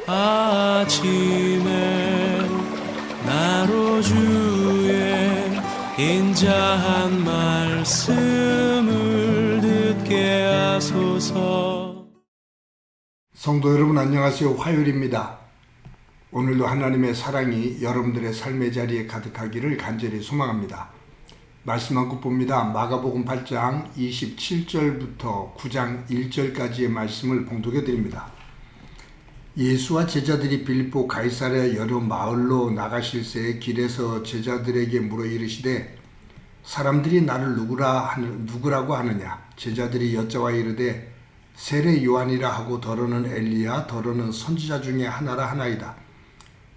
아침에 나로 주의 인자한 말씀을 듣게 하소서. 성도 여러분 안녕하세요. 화요일입니다. 오늘도 하나님의 사랑이 여러분들의 삶의 자리에 가득하기를 간절히 소망합니다. 말씀 한 곳 봅니다. 마가복음 8장 27절부터 9장 1절까지의 말씀을 봉독해 드립니다. 예수와 제자들이 빌립보 가이사랴 여러 마을로 나가실새 길에서 제자들에게 물어 이르시되 사람들이 나를 누구라고 하느냐? 제자들이 여짜와 이르되 세례 요한이라 하고 더러는 엘리야 더러는 선지자 중에 하나라 하나이다.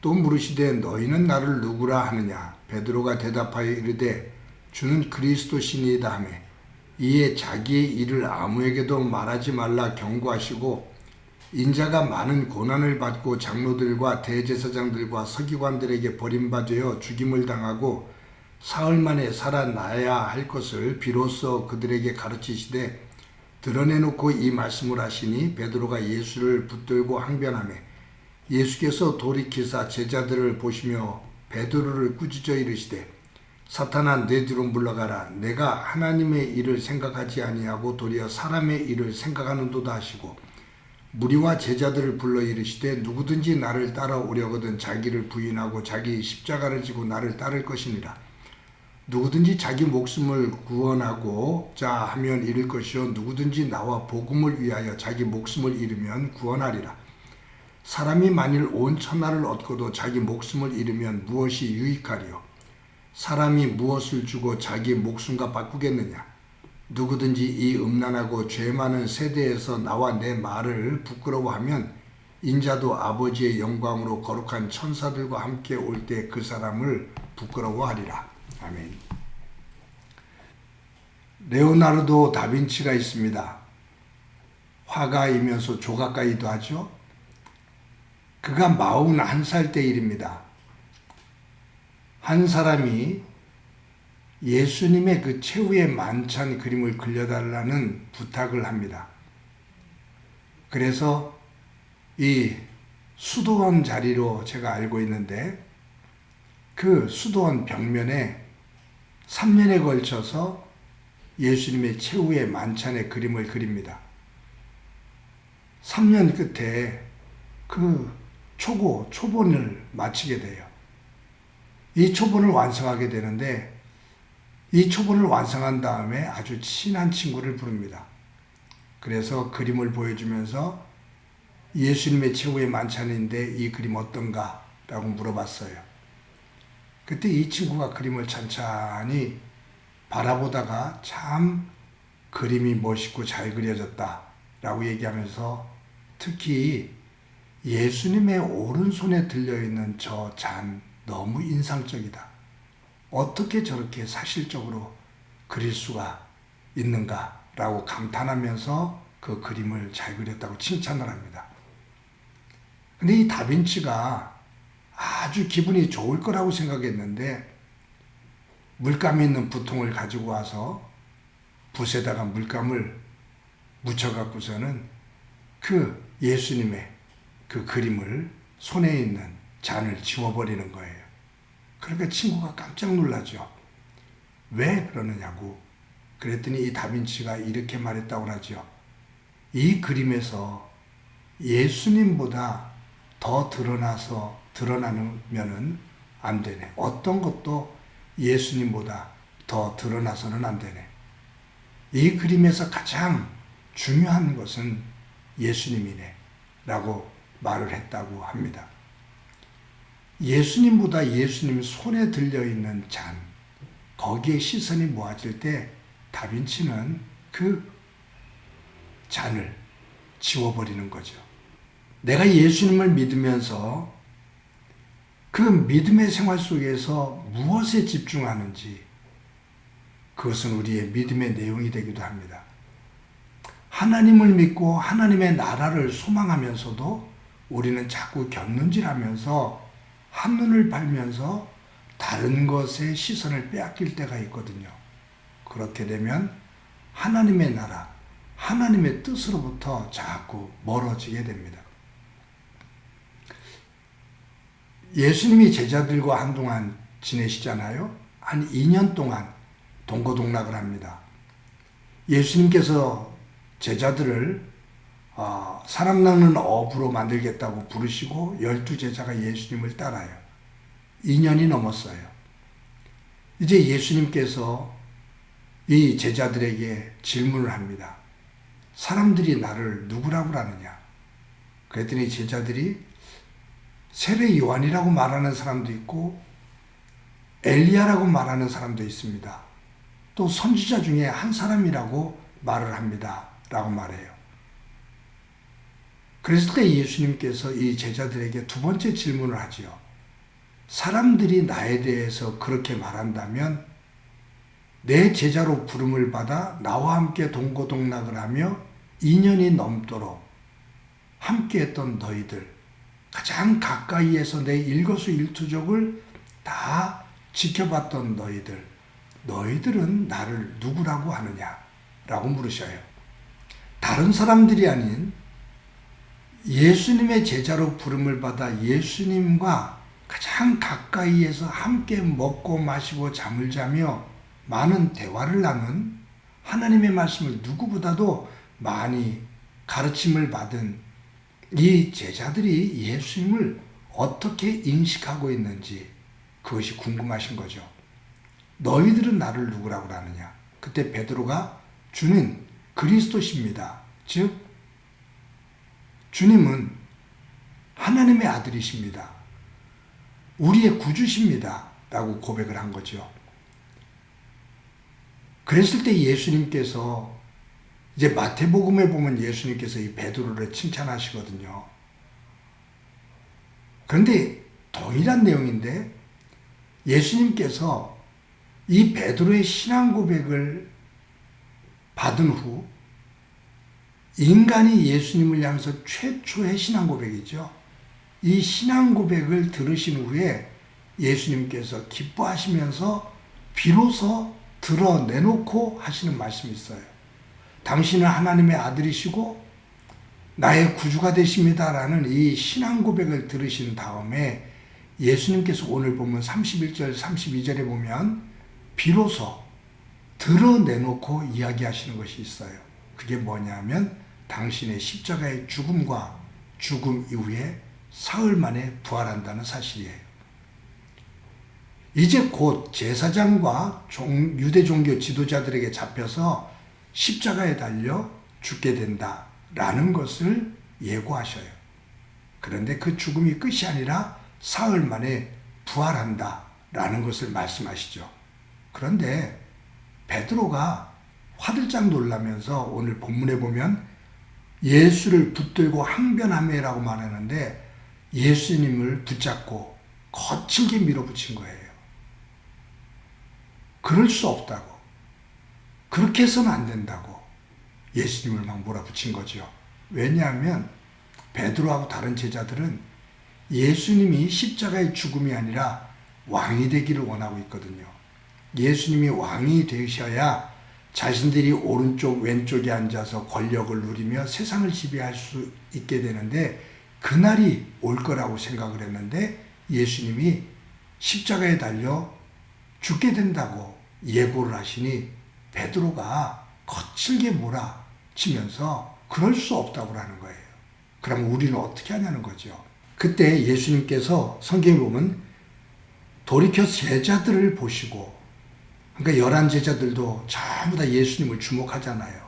또 물으시되 너희는 나를 누구라 하느냐? 베드로가 대답하여 이르되 주는 그리스도시니이다 하며 이에 자기의 일을 아무에게도 말하지 말라 경고하시고 인자가 많은 고난을 받고 장로들과 대제사장들과 서기관들에게 버림받아 죽임을 당하고 사흘 만에 살아나야 할 것을 비로소 그들에게 가르치시되 드러내놓고 이 말씀을 하시니 베드로가 예수를 붙들고 항변하며 예수께서 돌이키사 제자들을 보시며 베드로를 꾸짖어 이르시되 사탄아 내 뒤로 물러가라. 내가 하나님의 일을 생각하지 아니하고 도리어 사람의 일을 생각하는도다 하시고 무리와 제자들을 불러 이르시되 누구든지 나를 따라오려거든 자기를 부인하고 자기 십자가를 지고 나를 따를 것이니라. 누구든지 자기 목숨을 구원하고자 하면 잃을 것이요 누구든지 나와 복음을 위하여 자기 목숨을 잃으면 구원하리라. 사람이 만일 온 천하를 얻고도 자기 목숨을 잃으면 무엇이 유익하리요? 사람이 무엇을 주고 자기 목숨과 바꾸겠느냐? 누구든지 이 음란하고 죄 많은 세대에서 나와 내 말을 부끄러워하면 인자도 아버지의 영광으로 거룩한 천사들과 함께 올 때 그 사람을 부끄러워하리라. 아멘. 레오나르도 다빈치가 있습니다. 화가이면서 조각가이기도 하죠. 그가 41살 때 일입니다. 한 사람이 예수님의 그 최후의 만찬 그림을 그려달라는 부탁을 합니다. 그래서 이 수도원 자리로 제가 알고 있는데 그 수도원 벽면에 3년에 걸쳐서 예수님의 최후의 만찬의 그림을 그립니다. 3년 끝에 그 초본을 마치게 돼요. 이 초본을 완성하게 되는데 이 초본을 완성한 다음에 아주 친한 친구를 부릅니다. 그래서 그림을 보여주면서 예수님의 최후의 만찬인데 이 그림 어떤가? 라고 물어봤어요. 그때 이 친구가 그림을 찬찬히 바라보다가 참 그림이 멋있고 잘 그려졌다 라고 얘기하면서 특히 예수님의 오른손에 들려있는 저 잔 너무 인상적이다. 어떻게 저렇게 사실적으로 그릴 수가 있는가라고 감탄하면서 그 그림을 잘 그렸다고 칭찬을 합니다. 근데 이 다빈치가 아주 기분이 좋을 거라고 생각했는데 물감 있는 부통을 가지고 와서 붓에다가 물감을 묻혀갖고서는 그 예수님의 그 그림을 손에 있는 잔을 지워버리는 거예요. 그러니까 친구가 깜짝 놀라죠. 왜 그러느냐고. 그랬더니 이 다빈치가 이렇게 말했다고 하죠. 이 그림에서 예수님보다 더 드러나면은 안 되네. 어떤 것도 예수님보다 더 드러나서는 안 되네. 이 그림에서 가장 중요한 것은 예수님이네. 라고 말을 했다고 합니다. 예수님보다 예수님 손에 들려있는 잔, 거기에 시선이 모아질 때 다빈치는 그 잔을 지워버리는 거죠. 내가 예수님을 믿으면서 그 믿음의 생활 속에서 무엇에 집중하는지 그것은 우리의 믿음의 내용이 되기도 합니다. 하나님을 믿고 하나님의 나라를 소망하면서도 우리는 자꾸 곁눈질하면서 한눈을 팔면서 다른 것에 시선을 빼앗길 때가 있거든요. 그렇게 되면 하나님의 나라, 하나님의 뜻으로부터 자꾸 멀어지게 됩니다. 예수님이 제자들과 한동안 지내시잖아요. 한 2년 동안 동고동락을 합니다. 예수님께서 제자들을 사람 낚는 어부로 만들겠다고 부르시고 12제자가 예수님을 따라요. 2년이 넘었어요. 이제 예수님께서 이 제자들에게 질문을 합니다. 사람들이 나를 누구라고 하느냐? 그랬더니 제자들이 세례 요한이라고 말하는 사람도 있고 엘리야라고 말하는 사람도 있습니다. 또 선지자 중에 한 사람이라고 말을 합니다. 라고 말해요. 그랬을 때 예수님께서 이 제자들에게 두 번째 질문을 하지요. 사람들이 나에 대해서 그렇게 말한다면 내 제자로 부름을 받아 나와 함께 동고동락을 하며 2년이 넘도록 함께했던 너희들, 가장 가까이에서 내 일거수일투족을 다 지켜봤던 너희들은 나를 누구라고 하느냐? 라고 물으셔요. 다른 사람들이 아닌 예수님의 제자로 부름을 받아 예수님과 가장 가까이에서 함께 먹고 마시고 잠을 자며 많은 대화를 나눈 하나님의 말씀을 누구보다도 많이 가르침을 받은 이 제자들이 예수님을 어떻게 인식하고 있는지 그것이 궁금하신 거죠. 너희들은 나를 누구라고 하느냐? 그때 베드로가 주는 그리스도십니다. 즉 주님은 하나님의 아들이십니다. 우리의 구주십니다. 라고 고백을 한 거죠. 그랬을 때 예수님께서 이제 마태복음에 보면 예수님께서 이 베드로를 칭찬하시거든요. 그런데 동일한 내용인데 예수님께서 이 베드로의 신앙 고백을 받은 후 인간이 예수님을 향해서 최초의 신앙 고백이죠. 이 신앙 고백을 들으신 후에 예수님께서 기뻐하시면서 비로소 드러내놓고 하시는 말씀이 있어요. 당신은 하나님의 아들이시고 나의 구주가 되십니다라는 이 신앙 고백을 들으신 다음에 예수님께서 오늘 보면 31절 32절에 보면 비로소 드러내놓고 이야기하시는 것이 있어요. 그게 뭐냐면 당신의 십자가의 죽음과 죽음 이후에 사흘 만에 부활한다는 사실이에요. 이제 곧 제사장과 유대 종교 지도자들에게 잡혀서 십자가에 달려 죽게 된다라는 것을 예고하셔요. 그런데 그 죽음이 끝이 아니라 사흘 만에 부활한다라는 것을 말씀하시죠. 그런데 베드로가 화들짝 놀라면서 오늘 본문에 보면 예수를 붙들고 항변하매라고 말하는데 예수님을 붙잡고 거칠게 밀어붙인 거예요. 그럴 수 없다고. 그렇게 해서는 안 된다고 예수님을 막 몰아붙인 거죠. 왜냐하면 베드로하고 다른 제자들은 예수님이 십자가의 죽음이 아니라 왕이 되기를 원하고 있거든요. 예수님이 왕이 되셔야 자신들이 오른쪽 왼쪽에 앉아서 권력을 누리며 세상을 지배할 수 있게 되는데 그날이 올 거라고 생각을 했는데 예수님이 십자가에 달려 죽게 된다고 예고를 하시니 베드로가 거칠게 몰아치면서 그럴 수 없다고 하는 거예요. 그럼 우리는 어떻게 하냐는 거죠. 그때 예수님께서 성경에 보면 돌이켜 제자들을 보시고 그러니까 11제자들도 전부 다 예수님을 주목하잖아요.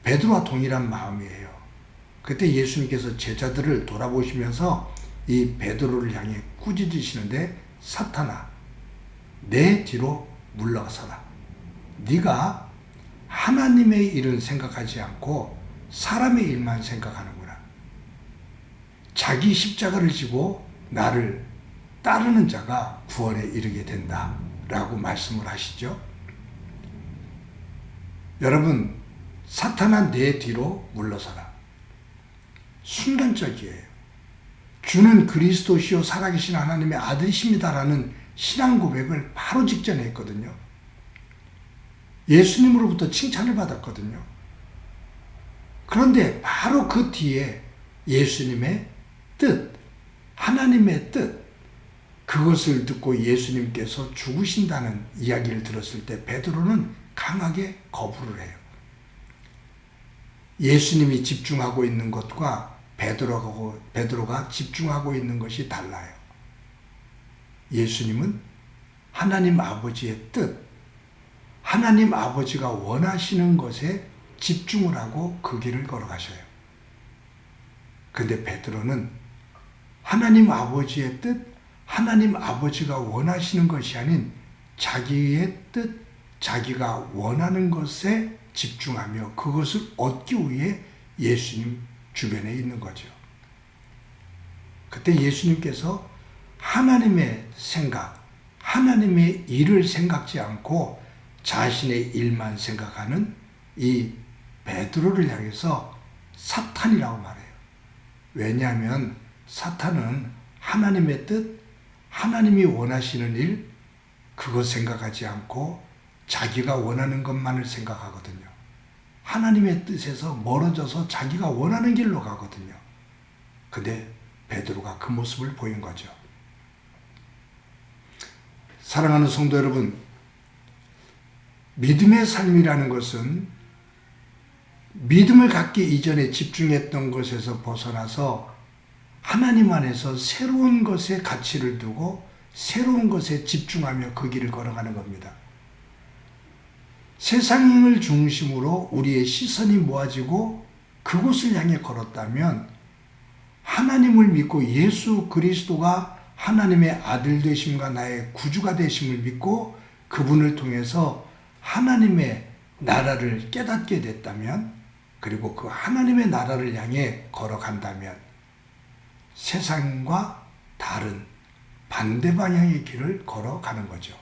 베드로와 동일한 마음이에요. 그때 예수님께서 제자들을 돌아보시면서 이 베드로를 향해 꾸짖으시는데 사탄아 내 뒤로 물러서라. 네가 하나님의 일을 생각하지 않고 사람의 일만 생각하는구나. 자기 십자가를 지고 나를 따르는 자가 구원에 이르게 된다. 라고 말씀을 하시죠. 여러분, 사탄아 내 뒤로 물러서라. 순간적이에요. 주는 그리스도시요 살아계신 하나님의 아들이십니다라는 신앙 고백을 바로 직전에 했거든요. 예수님으로부터 칭찬을 받았거든요. 그런데 바로 그 뒤에 예수님의 뜻, 하나님의 뜻, 그것을 듣고 예수님께서 죽으신다는 이야기를 들었을 때 베드로는 강하게 거부를 해요. 예수님이 집중하고 있는 것과 베드로가 집중하고 있는 것이 달라요. 예수님은 하나님 아버지의 뜻, 하나님 아버지가 원하시는 것에 집중을 하고 그 길을 걸어가셔요. 근데 베드로는 하나님 아버지의 뜻, 하나님 아버지가 원하시는 것이 아닌 자기의 뜻, 자기가 원하는 것에 집중하며 그것을 얻기 위해 예수님 주변에 있는 거죠. 그때 예수님께서 하나님의 생각, 하나님의 일을 생각지 않고 자신의 일만 생각하는 이 베드로를 향해서 사탄이라고 말해요. 왜냐하면 사탄은 하나님의 뜻, 하나님이 원하시는 일, 그거 생각하지 않고 자기가 원하는 것만을 생각하거든요. 하나님의 뜻에서 멀어져서 자기가 원하는 길로 가거든요. 근데 베드로가 그 모습을 보인 거죠. 사랑하는 성도 여러분, 믿음의 삶이라는 것은 믿음을 갖기 이전에 집중했던 것에서 벗어나서 하나님 안에서 새로운 것에 가치를 두고 새로운 것에 집중하며 그 길을 걸어가는 겁니다. 세상을 중심으로 우리의 시선이 모아지고 그곳을 향해 걸었다면 하나님을 믿고 예수 그리스도가 하나님의 아들 되심과 나의 구주가 되심을 믿고 그분을 통해서 하나님의 나라를 깨닫게 됐다면, 그리고 그 하나님의 나라를 향해 걸어간다면 세상과 다른 반대 방향의 길을 걸어가는 거죠.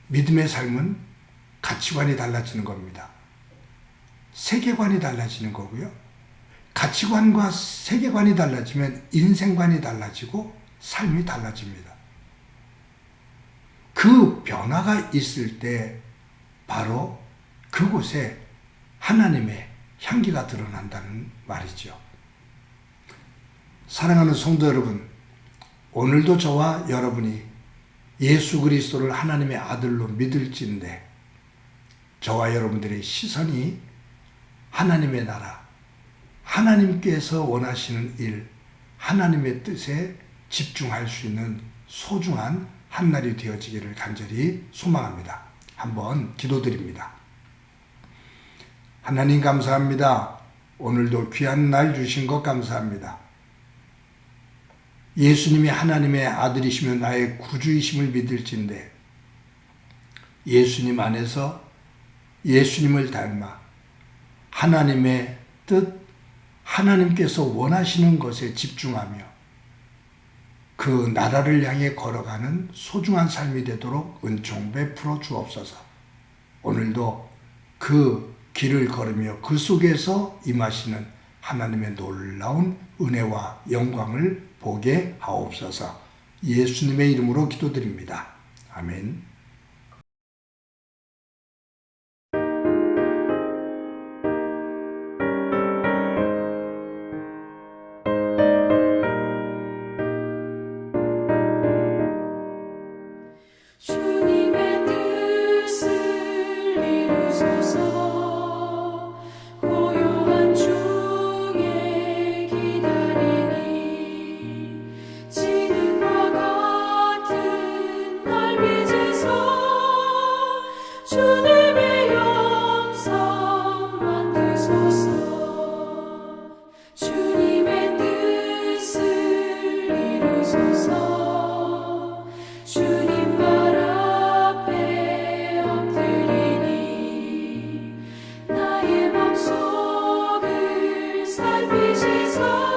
믿음의 삶은 가치관이 달라지는 겁니다. 세계관이 달라지는 거고요. 가치관과 세계관이 달라지면 인생관이 달라지고 삶이 달라집니다. 그 변화가 있을 때 바로 그곳에 하나님의 향기가 드러난다는 말이죠. 사랑하는 성도 여러분, 오늘도 저와 여러분이 예수 그리스도를 하나님의 아들로 믿을진데 저와 여러분들의 시선이 하나님의 나라, 하나님께서 원하시는 일, 하나님의 뜻에 집중할 수 있는 소중한 한날이 되어지기를 간절히 소망합니다. 한번 기도드립니다. 하나님 감사합니다. 오늘도 귀한 날 주신 것 감사합니다. 예수님이 하나님의 아들이시며 나의 구주이심을 믿을진데 예수님 안에서 예수님을 닮아 하나님의 뜻, 하나님께서 원하시는 것에 집중하며 그 나라를 향해 걸어가는 소중한 삶이 되도록 은총 베풀어 주옵소서. 오늘도 그 길을 걸으며 그 속에서 임하시는 하나님의 놀라운 은혜와 영광을 보게 하옵소서. 예수님의 이름으로 기도드립니다. 아멘. 살피시소